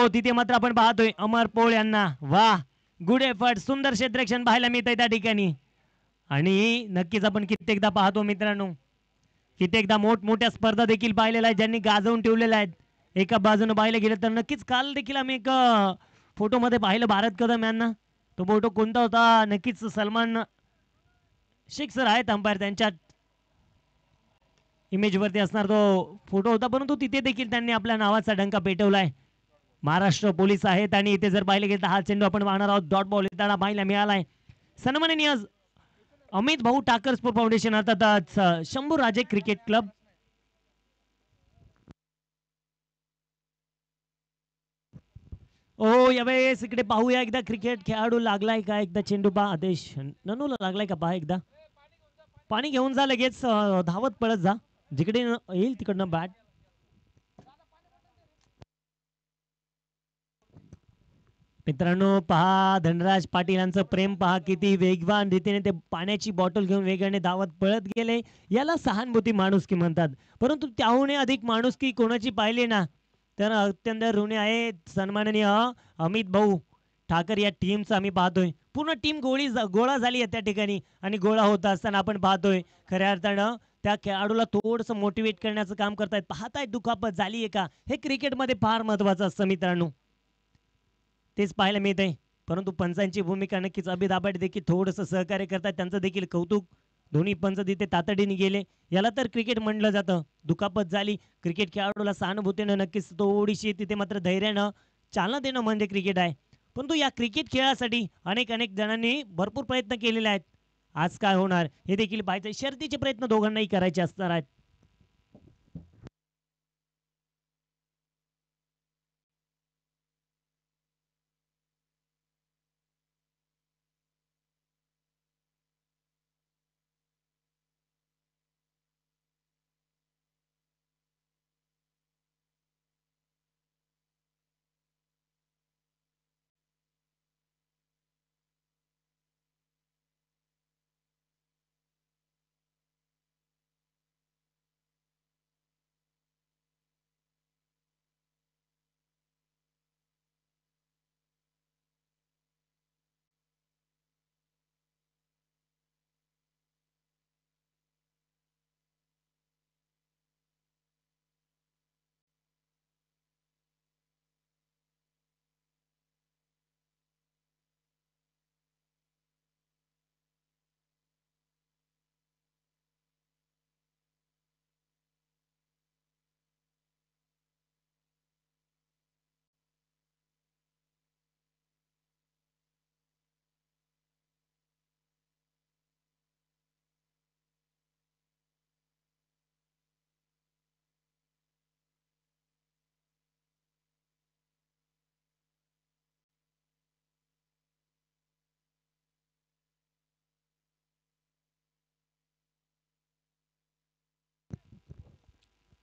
तिथे मात्र आपण पाहतोय अमर पोळ यांना. वा, गुड एफर्ट, सुंदर क्षेत्ररक्षण पाहायला मिळतंय त्या ठिकाणी. आणि नक्कीच आपण कित्येकदा पाहतो मित्रांनो, कित्येकदा मोठमोठ्या स्पर्धा देखील पाहिलेल्या आहेत ज्यांनी गाजवून ठेवलेल्या आहेत. एका बाजूने पाहिलं गेलं तर नक्कीच काल देखील आम्ही एक फोटोमध्ये पाहिलं भारत कदम यांना. तो फोटो कोणता होता? नक्कीच सलमान शेख सर आहेत अंपायर, त्यांच्या इमेजवरती असणार तो फोटो होता. परंतु तिथे देखील त्यांनी आपल्या नावाचा डंका पेटवलाय. महाराष्ट्र पोलीस आहेत आणि इथे जर पाहिलं गेलं तर हा चेंडू आपण पाहणार आहोत. डॉट बॉल इथं पाहायला मिळालाय. सन्माननीय अमित भाऊ टाकर स्पोर्ट फाउंडेशन अर्थात शंभू राजे क्रिकेट क्लब. ओ यावेळेस इकडे पाहूया एकदा क्रिकेट खेळाडू लागलाय का, एकदा चेंडू पहा. आदेश ननूला लागलाय का पहा एकदा. पाणी घेऊन जा लगेच, धावत पळत जा, जिकडे येईल तिकडनं बॅट. मित्रांनो पहा, धनराज पाटील यांचं प्रेम पहा, किती वेगवान रीतीने ते पाण्याची बॉटल घेऊन वेगाने धावत पळत गेले. याला सहानुभूती माणुसकी म्हणतात. परंतु त्याहून अधिक माणुसकी कोणाची पाहिली ना तर अत्यंत ऋणी आहे सन्माननीय अमित भाऊ ठाकर या टीमचा. आम्ही पाहतोय पूर्ण टीम गोळा झाली आहे त्या ठिकाणी. आणि गोळा होत असताना आपण पाहतोय खऱ्या अर्थानं त्या खेळाडूला थोडंसं मोटिवेट करण्याचं काम करतायत. पाहतायत दुखापत झाली आहे का, हे क्रिकेटमध्ये फार महत्वाचं असतं मित्रांनो, तेच पाहायला मिळतंय. परंतु पंचांची भूमिका नक्कीच अभित दाभाडे देखील थोडंसं सहकार्य करतात, त्यांचं देखील कौतुक. दोन्ही पंच तिथे तातडीने गेले. याला तर क्रिकेट म्हणलं जातं. दुखापत झाली, क्रिकेट खेळाडूला सहानुभूतीनं नक्कीच थोडीशी तिथे मात्र धैर्यानं चालना देणं म्हणजे क्रिकेट आहे. परंतु या क्रिकेट खेळासाठी अनेक जणांनी भरपूर प्रयत्न केलेले आहेत. आज काय होणार हे देखील पाहायचं. शर्तीचे प्रयत्न दोघांनाही करायचे असणार आहेत.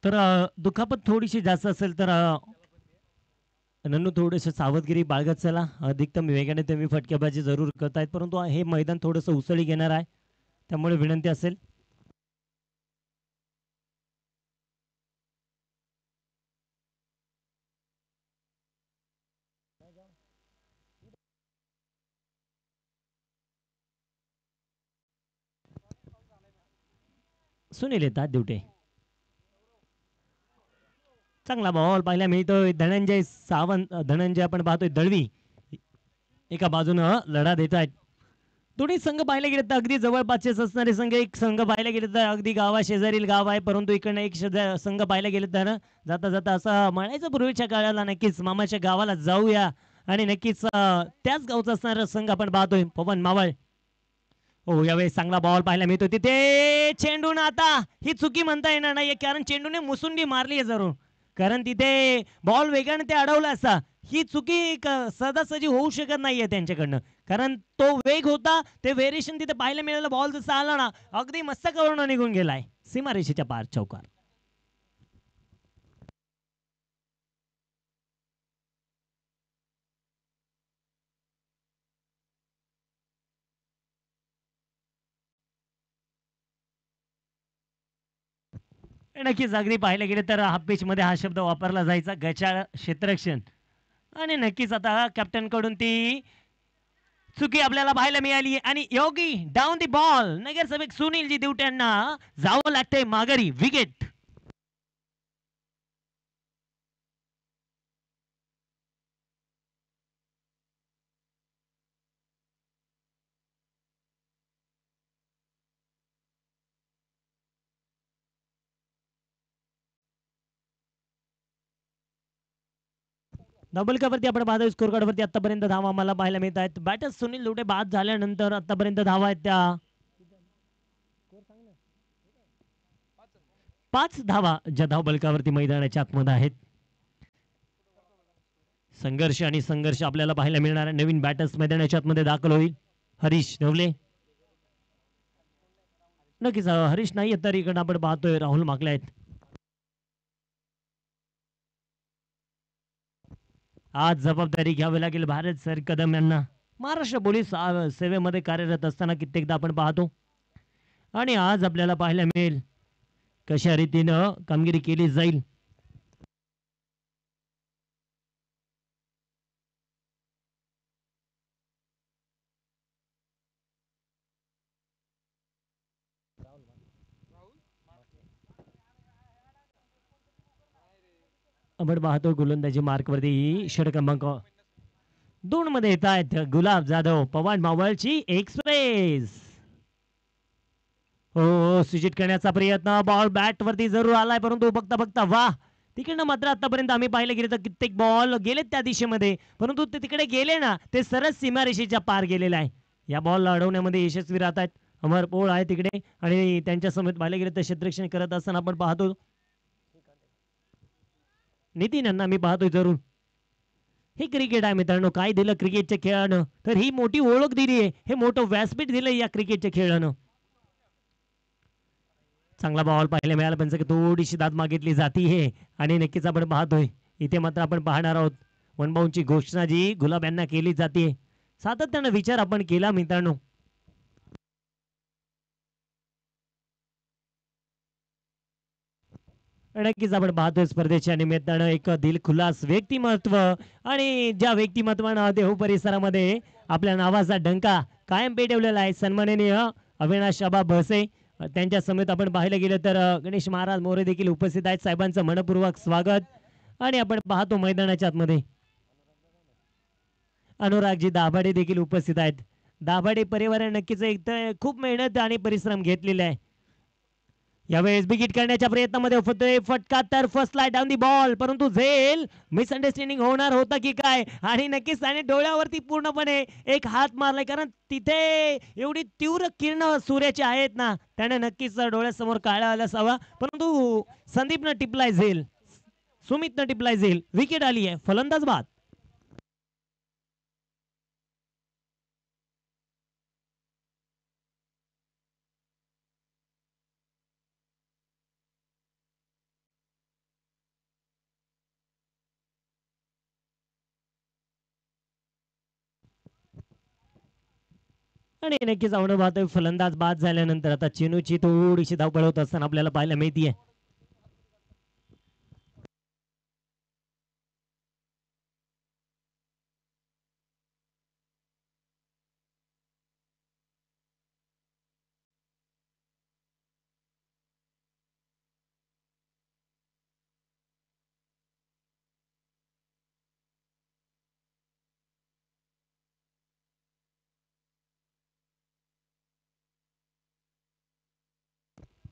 तर दुखापत थोडीशी जास्त असेल तर नन्नू थोडंसं सावधगिरी बाळगत चला. अधिकतम वेगाने तुम्ही फटकेबाजी जरूर करतायत, परंतु हे मैदान थोडंसं उसळी घेणार आहे, त्यामुळे विनंती असेल. सुनील येतात ड्युटे. चांगला बॉल पाहायला मिळतोय. धनंजय सावंत, धनंजय आपण पाहतोय दळवी एका बाजूनं लढा देत आहेत. दोन्ही संघ पाहायला गेले तर अगदी जवळपासचेच असणारे संघ. एक संघ पाहायला गेले तर अगदी गावा शेजारील गाव आहे, परंतु इकडनं एक संघ पाहायला गेले तर जाता जाता असं म्हणायचं पूर्वीच्या काळाला नक्कीच मामाच्या गावाला जाऊया. आणि नक्कीच त्याच गावचा असणारा संघ आपण पाहतोय पवन मावळ. हो, यावेळेस चांगला बॉल पाहायला मिळतो. तिथे चेंडून आता ही चुकी म्हणता येणार नाही, कारण चेंडूने मुसुंडी मारली आहे जरूर. कारण तिथे बॉल वेगाने ते अडवला असता. ही चुकी सहजासहजी होऊ शकत नाहीये त्यांच्याकडनं, कारण तो वेग होता, ते व्हेरिएशन तिथे पाहायला मिळालं. बॉल जसा आला ना अगदी मस्तकावरून निघून गेलाय सीमारेषेच्या पार चौकार. नक्कीच अगदी पाहायला गेले तर हाफ पिच मध्ये हा शब्द वापरला जायचा, गचाळ क्षेत्ररक्षण. आणि नक्कीच आता कॅप्टन कडून ती चुकी आपल्याला पाहायला मिळाली आणि योगी डाऊन दी बॉल नगरसेवक सुनीलजी देवटे यांना जावं लागतंय माघारी विकेट. डबल वरती आपण पाहतोय स्कोर कार्ड वरती आतापर्यंत धावा आम्हाला पाहायला मिळत आहेत. बॅटर सुनील लुटे बाद झाल्यानंतर आतापर्यंत धावा आहेत त्या 5 धावा ज्या धाव बलकावरती मैदानाच्या आतमध्ये आहेत. संघर्ष आणि संघर्ष आपल्याला पाहायला मिळणार आहे. नवीन बॅटर्स मैदानाच्या आतमध्ये दाखल होईल. हरीश नवले नक्कीच हरीश नाही तरी इकडे आपण पाहतोय राहुल माकले आहेत. आज जबाबदारी घ्यावी लागेल भारत सर कदम यांना. महाराष्ट्र पोलीस सेवेमध्ये कार्यरत असताना कित्येकदा आपण पाहतो आणि आज आपल्याला पाहायला मिळेल कशा रीतीनं कामगिरी केली जाईल. आपण पाहतो गोलंदाजी मार्क वरती षटक क्रमांक 2 मध्ये येत आहेत गुलाब जाधव पवन मावळची एक्सप्रेस. हो सुजित करण्याचा प्रयत्न बॉल बॅट वरती जरूर आलाय परंतु बघता बघता वा तिकडनं मात्र आतापर्यंत आम्ही पाहिलं गेले तर कित्येक बॉल गेलेत त्या दिशेमध्ये परंतु ते तिकडे गेले ना ते सरळ सीमारेषेच्या पार गेलेले आहे. या बॉल अडवण्यामध्ये यशस्वी राहत आहेत. अमर पोळ आहे तिकडे आणि त्यांच्या समेत पाहिलं गेले तर क्षेत्ररक्षण करत असताना आपण पाहतो नितीन यांना मी पाहतोय जरूर. हे क्रिकेट आहे मित्रांनो. काय दिलं क्रिकेटच्या खेळानं तर ही मोठी ओळख दिली आहे. हे मोठं व्यासपीठ दिलंय या क्रिकेटच्या खेळानं. चांगला बॉल पाहायला मिळाला पण थोडीशी दाद मागितली जाते आणि नक्कीच आपण पाहतोय इथे मात्र आपण पाहणार आहोत वन बाउंडची घोषणा जी गुलाब यांना केली जाते. सातत्यानं विचार आपण केला मित्रांनो. नक्कीच आपण पाहतोय स्पर्धेच्या निमित्तानं एक दिलखुलास व्यक्तिमत्व आणि ज्या व्यक्तिमत्वानं देहू परिसरामध्ये आपल्या नावाचा डंका कायम पेटवलेला आहे. सन्माननीय अविनाश आबा भसे त्यांच्या समेत आपण पाहिलं गेलं तर गणेश महाराज मोरे देखील उपस्थित आहेत. साहेबांचं मनपूर्वक स्वागत. आणि आपण पाहतो मैदानाच्या आतमध्ये अनुरागजी दाभाडे देखील उपस्थित आहेत. दाभाडे परिवाराने नक्कीच एक खूप मेहनत आणि परिश्रम घेतलेले आहे. यावेळेस बिगिट करण्याच्या प्रयत्नामध्ये होतोय फटका तर first light down the ball परंतु झेल मिसअंडरस्टँडिंग होणार होता की काय आणि नक्कीच त्याने डोळ्यावरती पूर्णपणे एक हात मारलाय कारण तिथे एवढी तीव्र किरण सूर्याची आहेत ना त्याने नक्कीच डोळ्यासमोर काळा आला असावा परंतु संदीपनं टिपलाय झेल सुमितनं टिपलाय झेल विकेट आली आहे फलंदाज बाद. आणि नक्कीच आवडून पाहतोय फलंदाज बाद झाल्यानंतर आता चेनूची थोडीशी धावपळ होत असताना आपल्याला पाहायला मिळतीये.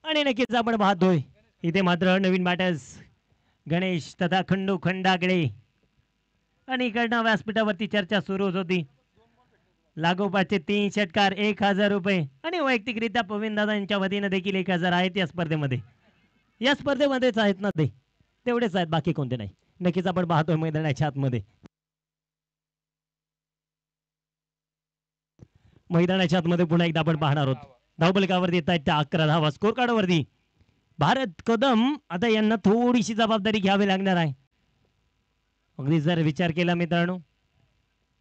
आणि नक्कीच आपण पाहतोय इथे मात्र नवीन बॅटर्स गणेश तथा खंडू खंडागळे आणि इकडनं व्यासपीठावरती चर्चा सुरू होती. लागोपाठचे 3 षटकार 1000 रुपये आणि वैयक्तिकरित्या पवीन दादा यांच्या वतीने देखील 1000 आहेत या स्पर्धेमध्ये. या स्पर्धेमध्येच आहेत ना ते तेवढेच आहेत बाकी कोणते नाही. नक्कीच आपण पाहतोय मैदानाच्या आतमध्ये मैदानाच्या आतमध्ये पुन्हा एकदा आपण पाहणार आहोत. धावफलकावरती येत आहेत त्या 11 धावा स्कोर कार्डवरती भारत कदम आता यांना थोडीशी जबाबदारी घ्यावी लागणार आहे. अगदी जर विचार केला मित्रांनो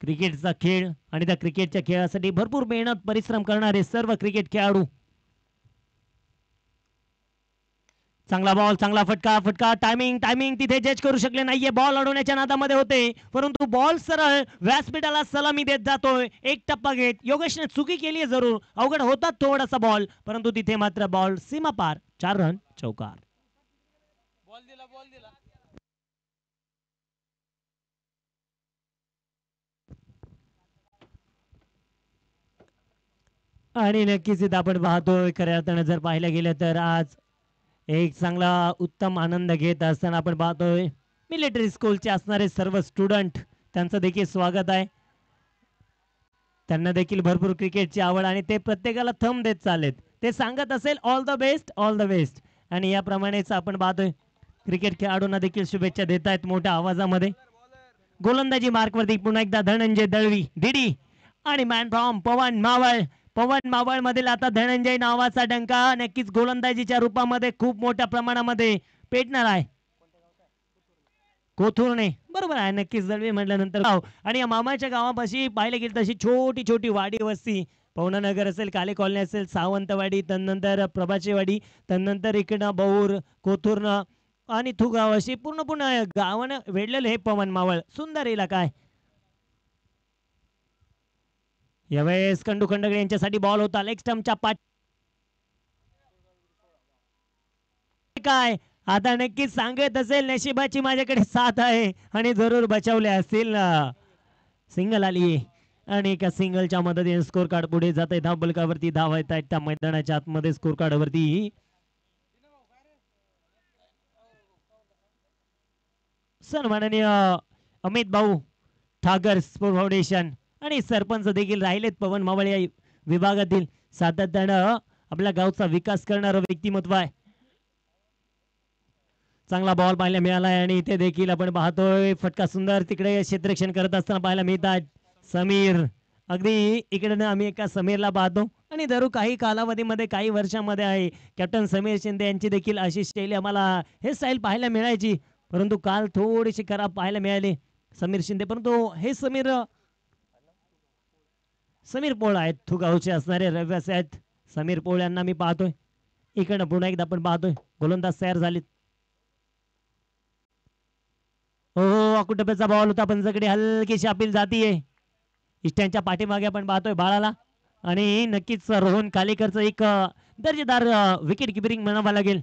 क्रिकेटचा खेळ आणि त्या क्रिकेटच्या खेळासाठी भरपूर मेहनत परिश्रम करणारे सर्व क्रिकेट खेळाडू चांगला बॉल, चांगला फटका, फटका, टायमिंग, टायमिंग तिथे जज करू शकले नाहीये. बॉल अडवण्याच्या नादामध्ये होते, परंतु बॉल सरळ व्यासपीठाला सलामी देत जातोय. एक टप्पा घेत योगेशने चुकी केली आहे जरूर, अवघड होता थोडासा बॉल, परंतु तिथे मात्र बॉल सीमा पार. 4 रन, चौकार. आणि नक्कीच इथं आपण पाहतोय खऱ्या अर्थानं जर पाहिलं गेलं तर आज एक चांगला उत्तम आनंद घेत असताना आपण पाहतोय मिलिटरी स्कूलचे असणारे सर्व स्टुडंट, त्यांचं देखील स्वागत आहे. त्यांना देखील भरपूर क्रिकेटची आवड आणि ते प्रत्येकाला थंब देत चालेत. ते सांगत असेल all the best, all the best. आणि याप्रमाणेच आपण पाहतोय क्रिकेट खेळाडूंना देखील शुभेच्छा देत आहेत मोठ्या आवाजामध्ये. गोलंदाजी मार्कवरती पुन्हा एकदा धनंजय दळवी डीडी आणि मॅन फ्रॉम पवन मावळ. पवन मावळ मधील आता धनंजय नावाचा डंका नक्कीच गोलंदाजीच्या रूपामध्ये खूप मोठ्या प्रमाणामध्ये पेटणार आहे. कोथुर्णे बरोबर आहे, नक्कीच दळवी म्हटल्यानंतर गाव आणि या मामाच्या गावापाशी पाहिलं गेलं तशी छोटी छोटी वाडी वस्ती पवनानगर असेल, काले कॉलनी असेल, सावंतवाडी, त्यानंतर प्रभाचीवाडी, त्यानंतर इकडं बौर, कोथुर्ण आणि थुगाव अशी पूर्ण पूर्ण गावानं वेढलेलं हे पवन मावळ सुंदर इलाका आहे. यावेळेस कंडू खंडगळे यांच्यासाठी बॉल होता लेग स्टंपच्या पाठ. काय आता नक्कीच सांगत असेल नशिबाची माझ्याकडे साथ आहे आणि जरूर बचावले असतील. सिंगल आली आणि एका सिंगलच्या मदतीने स्कोर कार्ड पुढे जात आहे. धाव बलकावरती धाव येत आहेत त्या मैदानाच्या आतमध्ये स्कोर कार्ड वरती. सन्माननीय अमित भाऊ ठाकर स्पोर्ट फाउंडेशन आणि सरपंच देखील राहिलेत पवन मावळ या विभागातील. सातत्यानं आपल्या गावचा विकास करणारं व्यक्तिमत्व आहे. चांगला बॉल पाहायला मिळालाय आणि इथे देखील आपण पाहतोय फटका सुंदर तिकडे क्षेत्ररक्षण करत असताना पाहायला मिळतात समीर. अगदी इकडे आम्ही एका समीरला पाहतो आणि जरूर काही कालावधीमध्ये काही वर्षांमध्ये आहे कॅप्टन समीर शिंदे यांची देखील अशी शैली आम्हाला हे स्टाईल पाहायला मिळायची, परंतु काल थोडीशी खराब पाहायला मिळाली समीर शिंदे. परंतु हे समीर समीर पोळ आहेत थुगावचे असणारे रहिवासी आहेत. समीर पोळ यांना मी पाहतोय इकडनं पुन्हा एकदा आपण पाहतोय गोलंदाज तयार झालेत. हो अकुटप्याचा बॉल होता पण जगडी हलकीशी अपील जातीये इष्ट्यांच्या पाठीमागे आपण पाहतोय बाळाला आणि नक्कीच रोहन कालेकरचं एक दर्जेदार विकेट किपरिंग म्हणावं लागेल.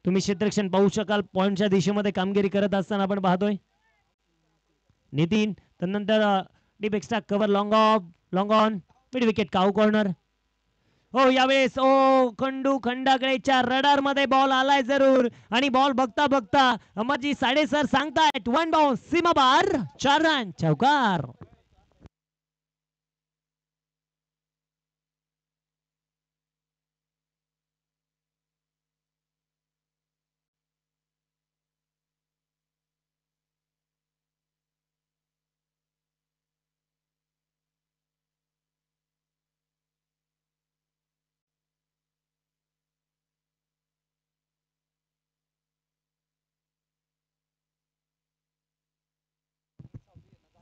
तुम्ही क्षेत्ररक्षण पाहू शकाल पॉइंटच्या दिशेमध्ये कामगिरी करत असताना आपण पाहतोय नितीन. त्यानंतर deep extra cover long of long on mid wicket cow corner. हो यावेळेस खंडू खंडागळेच्या रडार मध्ये बॉल आलाय जरूर आणि बॉल बघता बघता अमरजी साडे सर सांगतायत वन बाउंस सीमा बार 4 रन चौकार.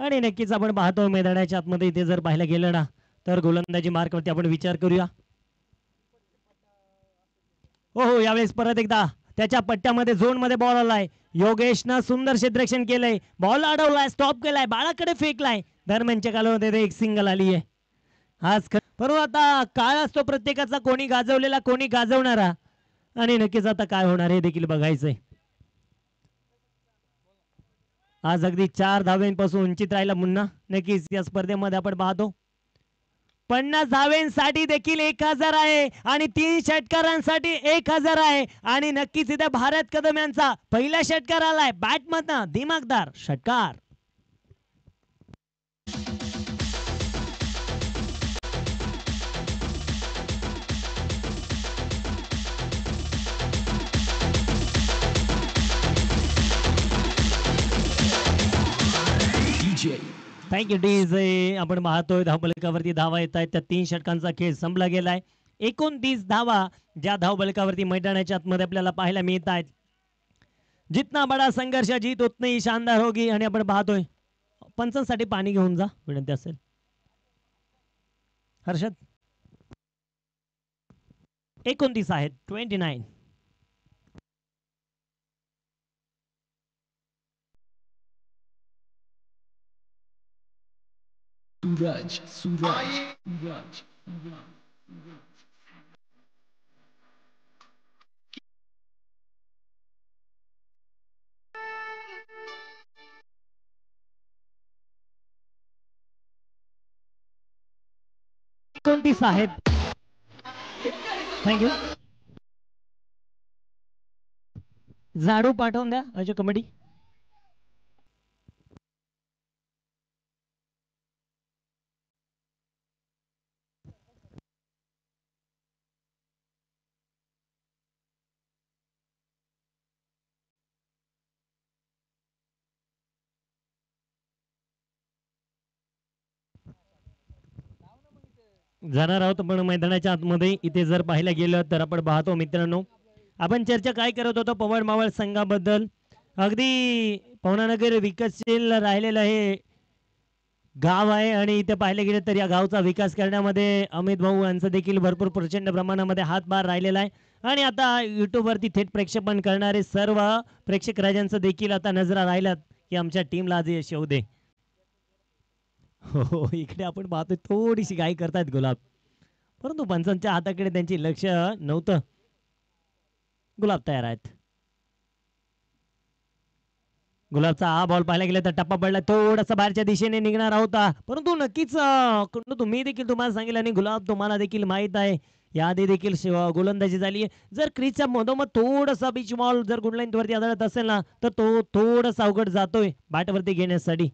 आणि नक्कीच आपण पाहतो मैदानाच्या आतमध्ये इथे जर पाहायला गेलं ना तर गोलंदाजी मार्कवरती आपण विचार करूया. हो हो यावेळेस परत एकदा त्याच्या पट्ट्यामध्ये झोन मध्ये बॉल आलाय. योगेशनं सुंदर क्षेत्ररक्षण केलंय, बॉल अडवलाय, स्टॉप केलाय, बाळाकडे फेकलाय, दरम्यानच्या कालावधीमध्ये एक सिंगल आली आहे. आज परंतु आता काळ असतो प्रत्येकाचा, कोणी गाजवलेला कोणी गाजवणारा आणि नक्कीच आता काय होणार हे देखील बघायचंय. आज अगदी 4 धाव्यांपासून वंचित राहिला मुन्ना. नक्कीच या स्पर्धेमध्ये आपण पाहतो 50 धाव्यांसाठी देखील 1000 आहे आणि 3 षटकारांसाठी 1000 आहे आणि नक्कीच इथे भारत कदम यांचा पहिला षटकार आलाय बॅट मधनं दिमागदार षटकार. Thank you DJ. आपण पाहतोय धावफलकावरती धावा येत आहेत त्या 3 षटकांचा खेळ संपला गेलाय. 29 धावा ज्या धावफलकावरती मैदानाच्या आतमध्ये आपल्याला पाहायला मिळत आहेत. जितना बडा संघर्ष जीत उतनी ही शानदार होगी. आणि आपण पाहतोय पंचांसाठी पाणी घेऊन जा विनंती असेल हर्षद. 29 आहेत 29. सूरज सूरज सूरज कोणती साहेब. थँक्यू. झाडू पाठवून द्या अजय कमिटी. जाणार आहोत पण मैदानाच्या आतमध्ये इथे जर पाहायला गेलं तर आपण पाहतो मित्रांनो, आपण चर्चा काय करत होतो पवन मावळ संघाबद्दल. अगदी पवनानगर विकसशील राहिलेलं हे गाव आहे आणि इथे पाहायला गेलं तर या गावचा विकास करण्यामध्ये अमित भाऊ यांचा देखील भरपूर प्रचंड प्रमाणामध्ये हातभार राहिलेला आहे. आणि आता युट्यूबवरती थेट प्रक्षेपण करणारे सर्व प्रेक्षक राजांचं देखील आता नजरा राहिल्यात की आमच्या टीमला आज यश येऊ दे. हो हो, इकडे आपण पाहतोय थोडीशी घाई करतायत गुलाब, परंतु पंचांच्या हाताकडे त्यांची लक्ष नव्हतं. गुलाब तयार आहेत. गुलाबचा हा बॉल पाहायला गेला तर टप्पा पडला, थोडासा बाहेरच्या दिशेने निघणार होता, परंतु नक्कीच तुम्ही देखील तुम्हाला सांगितलं आणि गुलाब तुम्हाला देखील माहित आहे याआधी देखील गोलंदाजी झाली आहे. जर क्रीजच्या मधोमध थोडासा बीच बॉल जर गुड लाईन वरती आदळत असेल ना तर तो थोडासा अवघड जातोय बॅटवरती घेण्यासाठी.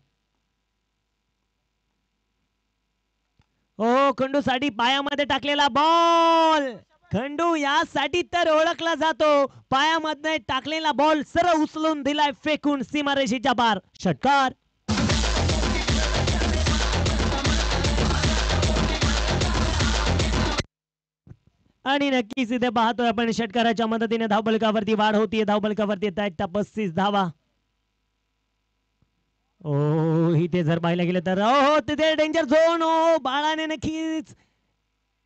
हो, खंडू साठी पायामध्ये टाकलेला बॉल. खंडू यासाठी तर ओळखला जातो, पायामध्ये टाकलेला बॉल सरळ उचलून दिलाय फेकून सीमारेषेच्या बाहेर. षटकार. आणि नक्कीच इथे पाहतोय आपण षटकाराच्या मदतीने धावबलकावरती वाढ होतीये. धावबलकावरती येत आहेत 35 धावा. ओ इथे जर पाहायला गेलं तर हो तिथे डेंजर झोन. हो बाळाने नक्कीच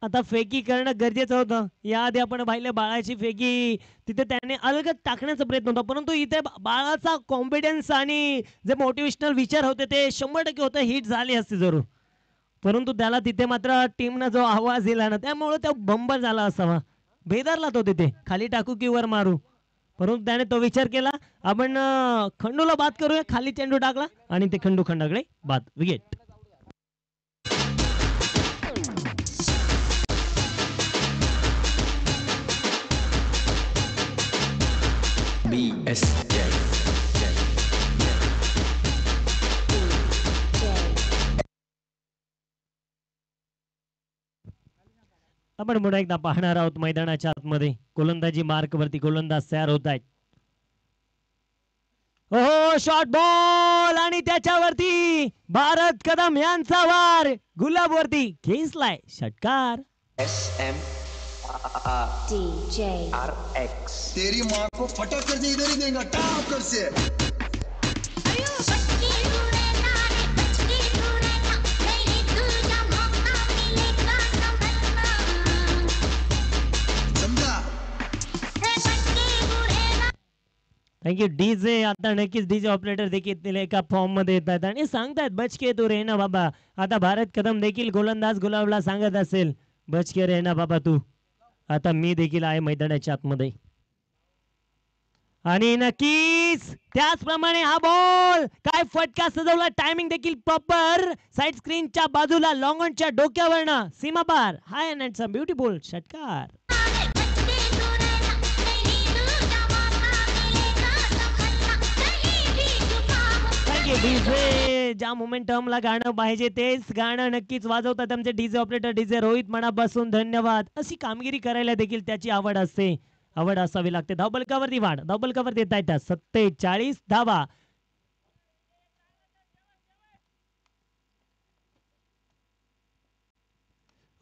आता फेकी करणं गरजेचं होतं. याआधी आपण पाहिलं बाळाची फेकी तिथे त्याने अलगद टाकण्याचा प्रयत्न होता, परंतु इथे बाळाचा कॉन्फिडन्स आणि जे मोटिवेशनल विचार होते ते 100% होते, हिट झाली असती जरूर. परंतु त्याला तिथे मात्र टीमनं जो आवाज दिला ना त्यामुळे तो बंबर झाला असावा. बेदारला तो तिथे खाली टाकू की वर मारू, परंतु त्याने तो विचार केला. आपण खंडूला बाद करूया. खाली चेंडू टाकला आणि ते खंडू खंडाकडे बाद. विकेट. BSJ आपण पुन्हा एकदा पाहणार आहोत मैदानाच्या आतमध्ये गोलंदाजी मार्क वरती गोलंदाज तयार होत आहेत. हो शॉर्ट बॉल आणि त्याच्यावरती भारत कदम यांचा वार गुलाब वरती खेचलाय. षटकार. SMRDJRX तेरी माँ को फटक कर इधर ही देगा टाप कर से. Thank you DJ. आता नक्कीच डीजे ऑपरेटर देखील एका फॉर्म मध्ये येत आहेत आणि सांगतायत बचके तू रे ना बाबा. आता भारत कदम देखील गोलंदाज गुलाबला सांगत असेल बचके रे ना बाबा तू. आता मी देखील आहे मैदानाच्या आतमध्ये आणि नक्कीच त्याचप्रमाणे हा बॉल काय फटका सजवला. टायमिंग देखील प्रॉपर साइड स्क्रीनच्या बाजूला लॉंग ऑनच्या डोक्यावरनं सीमा पार. हाय अँड सम ब्युटिफुल. षटकार. डीजे ज्या मोमेंटमला गाणं पाहिजे तेच गाणं नक्कीच वाजवतात आमचे डीजे ऑपरेटर डीजे रोहित. मनापासून धन्यवाद. अशी कामगिरी करायला देखील त्याची आवड असते, आवड असावी लागते. धावबलकावरती वाढ. धावबलकावरती येत आहेत 47 धावा.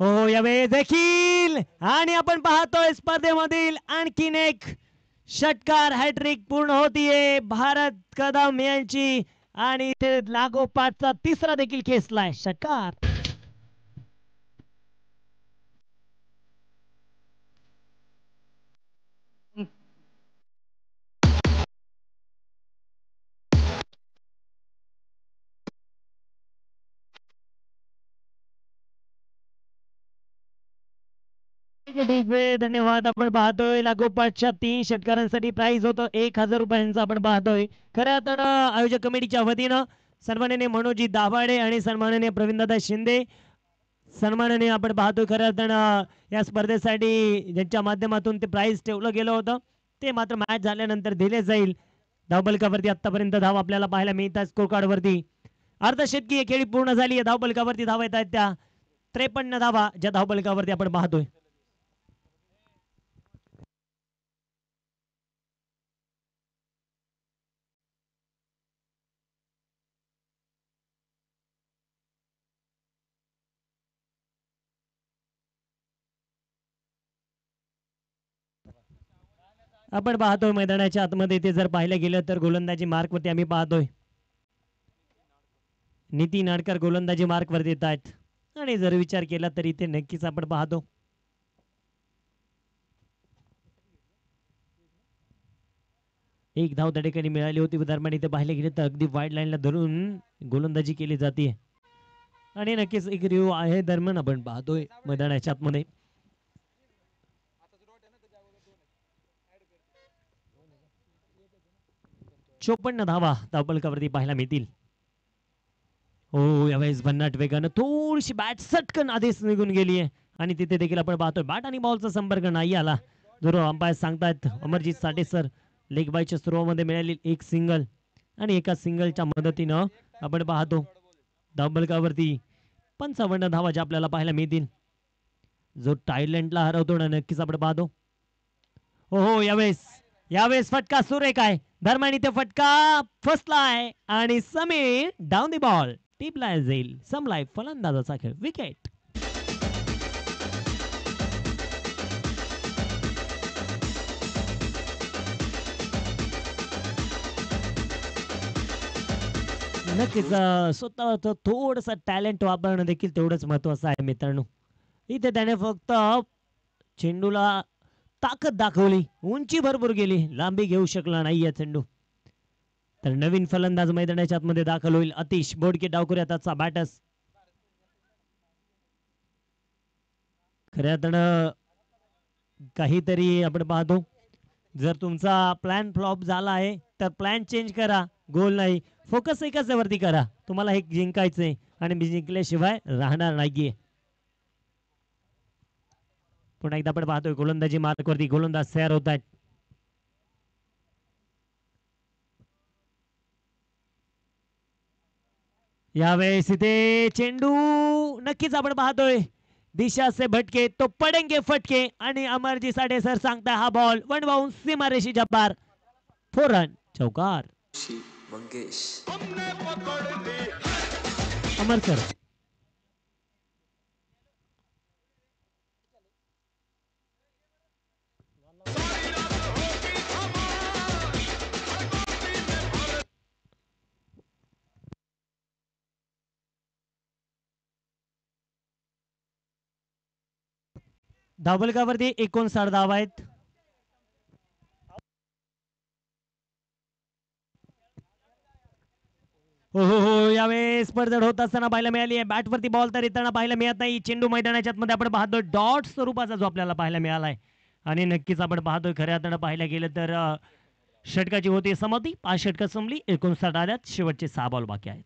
हो यावेळी देखील आणि आपण पाहतोय स्पर्धेमधील आणखीन एक षटकार हॅट्रिक पूर्ण होतीये भारत कदम यांची आणि ते लागोपाठचा तिसरा देखील खेचलाय. षटकार. ठीक आहे धन्यवाद. आपण पाहतोय लागोपाठच्या 3 षटकारांसाठी प्राइज होतं 1000 रुपयांचं आपण पाहतोय. खऱ्या तर आयोजक कमिटीच्या वतीनं सन्माननीय मनोजी दाभाडे आणि सन्माननीय प्रवीणदादा शिंदे सन्माननीय आपण पाहतोय खऱ्या तर या स्पर्धेसाठी ज्यांच्या माध्यमातून ते प्राइज ठेवलं गेलं होतं ते मात्र मॅच झाल्यानंतर दिले जाईल. धावफलकावरती आतापर्यंत धाव आपल्याला पाहायला मिळतात स्कोर कार्ड वरती. अर्धशतकीय खेळी पूर्ण झाली आहे. धावफलकावरती धावा येत आहेत त्या 53 धावा ज्या धावफलकावरती आपण पाहतोय. आपण पाहतोय मैदानाच्या आतमध्ये ते जर पाहिलं गेलं तर गोलंदाजी मार्क वरती आम्ही पाहतोय नितीन नाडकर गोलंदाजी मार्क वरती येत आहेत आणि जर विचार केला तर इथे नक्कीच आपण पाहतो एक धाव त्या ठिकाणी मिळाली होती. दरम्यान इथे पाहिले गेले तर अगदी वाईड लाईनला धरून गोलंदाजी केली जाते आणि नक्कीच एक रिव्ह्यू आहे दरम्यान आपण पाहतोय मैदानाच्या आतमध्ये. चोपन्न धावा धावफलकावरती पाहायला मिळतील. हो यावेळेस भन्नाट वेगानं थोडीशी बॅट सटकन आधीच निघून गेली आहे आणि तिथे देखील आपण पाहतोय बॅट आणि बॉलचा संपर्क नाही आला. जो अंपायर सांगतायत अमरजीत साठे सर लेग बायच्या सुरुवातीमध्ये मिळाली एक सिंगल आणि एका सिंगलच्या मदतीनं आपण पाहतो धावफलकावरती 55 धावा ज्या आपल्याला पाहायला मिळतील. जो टायलंडला हरवतो ना नक्कीच आपण पाहतो. हो यावेळेस फटका सुरेख आहे. दरम्यान इथे फटका फसलाय आणि समीर डाऊन द बॉल टिपला जाईल. समलाय फलंदाजाचा खेळ विकेट. नक्कीच स्वतःच थोडस टॅलेंट वापरणं देखील तेवढंच महत्वाचं आहे मित्रांनो. इथे त्याने फक्त चेंडूला ताकद दाखवली उंची भरपूर गेली लांबी घेऊ शकला नाही या चेंडू. तर नवीन फलंदाज मैदानाच्या आतमध्ये दाखल होईल अतिश बोडके डावकरी त्याचा बॅटस. खऱ्या अर्थानं काहीतरी आपण पाहतो जर तुमचा प्लॅन फ्लॉप झाला आहे तर प्लॅन चेंज करा. गोल नाही फोकस एकाच वरती करा. तुम्हाला हे जिंकायचंय आणि मी जिंकल्याशिवाय राहणार नाहीये. पुन्हा एकदा आपण पाहतोय गोलंदाजी मार्कवरती गोलंदाज तयार होत आहेत. यावेळेस इथे चेंडू नक्कीच आपण पाहतोय दिशा से भटके तो पडेंगे फटके आणि अमरजी साठे सर सांगता हा बॉल वन बाउंस सीमारेषेच्या पार 4 रन चौकार. अमर सर धावफलकावरती 59 धावा आहेत. हो यावेळेस पडझड होत असताना पाहायला मिळाली आहे. बॅटवरती बॉल तर येताना पाहायला मिळत नाही. चेंडू मैदानाच्या आतमध्ये आपण पाहतो डॉट स्वरूपाचा जो आपल्याला पाहायला मिळालाय आणि नक्कीच आपण पाहतोय खऱ्या अर्थानं पाहायला गेलं तर षटकाची होती समाप्ती. 5 षटकं संपली 59 आल्यात शेवटचे 6 बॉल बाकी आहेत.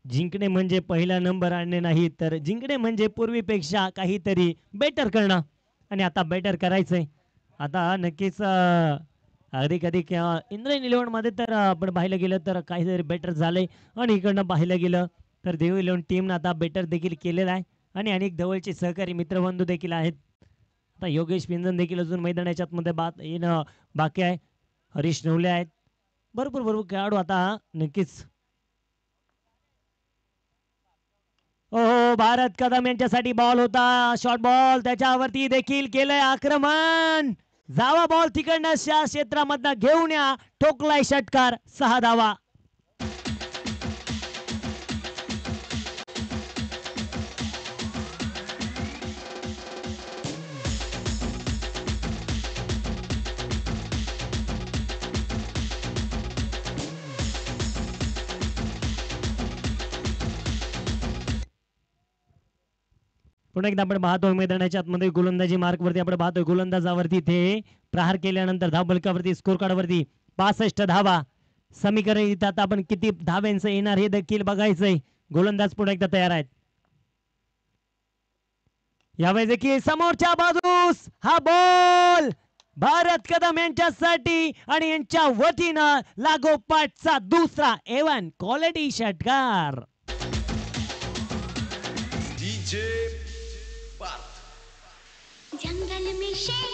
जिंकणे म्हणजे पहिला नंबर आणणे नाही तर जिंकणे म्हणजे पूर्वीपेक्षा काहीतरी बेटर करणं आणि आता बेटर करायचंय. आता नक्कीच अधिक इंद्रायणी इलेव्हन मध्ये तर आपण पाहिलं गेलं तर काहीतरी बेटर झालंय आणि इकडनं पाहिलं गेलं तर देव इलेव्हन टीम आता बेटर देखील केलेला आहे आणि अनेक जवळचे सहकारी मित्रबंधू देखील आहेत. आता योगेश पिंजन देखील अजून मैदानाच्या आतमध्ये येणं बाकी आहे. हरीश नवले आहेत. भरपूर खेळाडू आता नक्कीच. भारत कदम यांच्यासाठी बॉल होता शॉर्ट बॉल त्याच्यावरती देखील केलंय आक्रमण. जावा बॉल तिकडनं क्षेत्रामधनं घेऊन या ठोकलाय षटकार 6 धावा. पुन्हा एकदा आपण पाहतोय मैदानाच्या आतमध्ये गोलंदाजी मार्कवरती आपण पाहतोय गोलंदाजावरती ते प्रहार केल्यानंतर धावफलकावरती स्कोर कार्डवरती 65 धावा. समीकरण इथं आता आपण किती धाव्यांचं येणार हे देखील बघायचंय. गोलंदाज पुन्हा एकदा तयार आहेत. यावेळेस देखील समोरच्या बाजूस हा बॉल भारत कदम यांच्यासाठी आणि यांच्या वतीनं लागोपाठचा दुसरा एवन क्वालिटी षटकार. DJ Parth. जंगल में शेर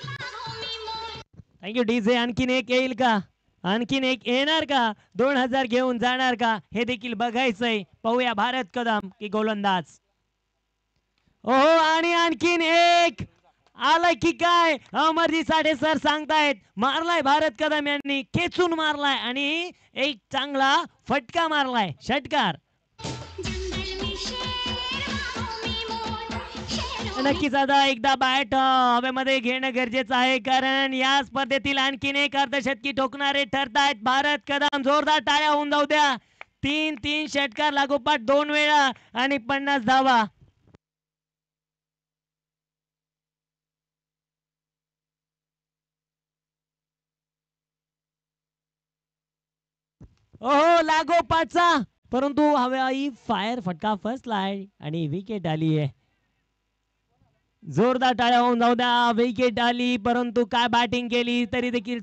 बाहों में मोर. Thank you DJ. आणखीन एक येईल का? आणखीन एक येणार का? 2000 घेऊन जाणार का? हे देखील बघायचंय. पाहूया भारत कदम की गोलंदाज. ओहो आणि आणखीन एक आलाय की काय? अमरजी साठे सर सांगतायत मारलाय भारत कदम यांनी, खेचून मारलाय आणि एक चांगला फटका मारलाय. षटकार. जंगल में शेर बाहों में मोर. शेरों में नक्कीच आता एकदा बॅट हवेमध्ये घेणं गरजेचं आहे, कारण या स्पर्धेतील आणखीन एक अर्धशतकी ठोकणारे ठरतायत भारत कदम. जोरदार टाळ्या होऊन जाऊ द्या. 3 षटकार लागोपाठ 2 वेळा आणि 50 धावा. ओहो लागोपाठचा, परंतु हवाई फायर फटका फसलाय आणि विकेट आली आहे. जोरदार टाळ्या होऊन जाऊ द्या. विकेट आली, परंतु काय बॅटिंग केली तरी देखील